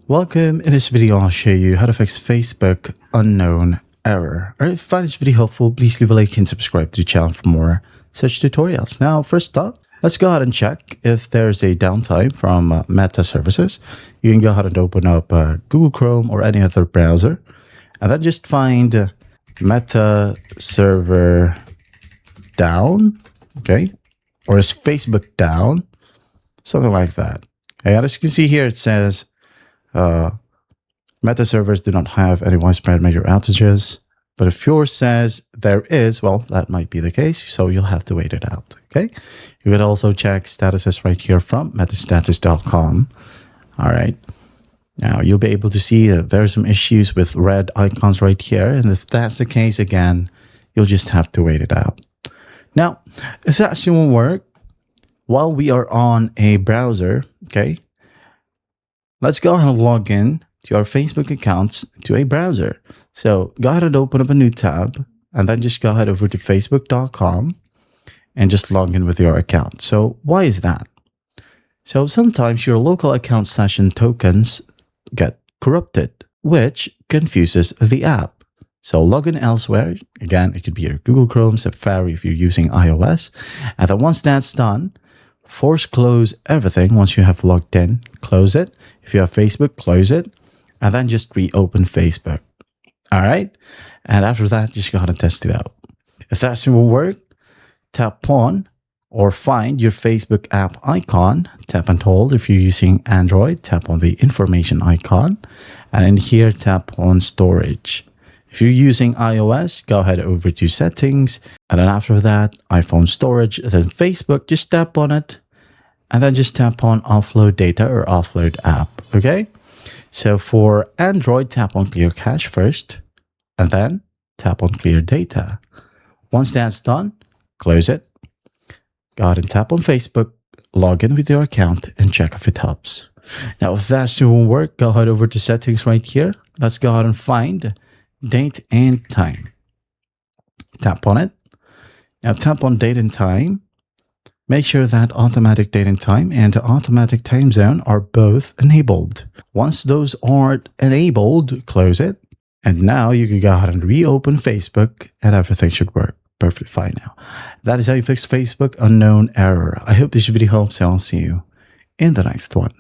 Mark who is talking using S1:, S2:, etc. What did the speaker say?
S1: Welcome. In this video, I'll show you how to fix Facebook unknown error. Alright, if you find this video helpful, please leave a like and subscribe to the channel for more such tutorials. Now, first up, let's go ahead and check if there's a downtime from Meta services. You can go ahead and open up Google Chrome or any other browser, and then just find Meta server down, okay? Or is Facebook down? Something like that. Okay, and as you can see here, it says Meta servers do not have any widespread major outages. But if yours says there is, well, that might be the case. So you'll have to wait it out. Okay. You can also check statuses right here from metastatus.com. All right. Now you'll be able to see that there are some issues with red icons right here. And if that's the case, again, you'll just have to wait it out. Now, if that actually won't work, while we are on a browser, okay, let's go ahead and log in to our Facebook accounts to a browser. So go ahead and open up a new tab and then just go ahead over to facebook.com and just log in with your account. So why is that? So sometimes your local account session tokens get corrupted, which confuses the app. So log in elsewhere. Again, it could be your Google Chrome, Safari if you're using iOS. And then once that's done, force close everything. Once you have logged in, close it. If you have Facebook, close it, and then just reopen Facebook. All right. And after that, just go ahead and test it out. If that still will work, tap on or find your Facebook app icon, tap and hold. If you're using Android, tap on the information icon, and in here, tap on storage. If you're using iOS, go ahead over to settings, and then after that, iPhone storage, then Facebook, just tap on it, and then just tap on offload data or offload app, okay? So for Android, tap on clear cache first, and then tap on clear data. Once that's done, close it. Go ahead and tap on Facebook, log in with your account, and check if it helps. Now, if that still won't work, go ahead over to settings right here. Let's go ahead and find date and time. Tap on it. Now tap on date and time. Make sure that automatic date and time and automatic time zone are both enabled. Once those are enabled, close it. And now you can go ahead and reopen Facebook and everything should work perfectly fine now. That is how you fix Facebook unknown error. I hope this video helps and I'll see you in the next one.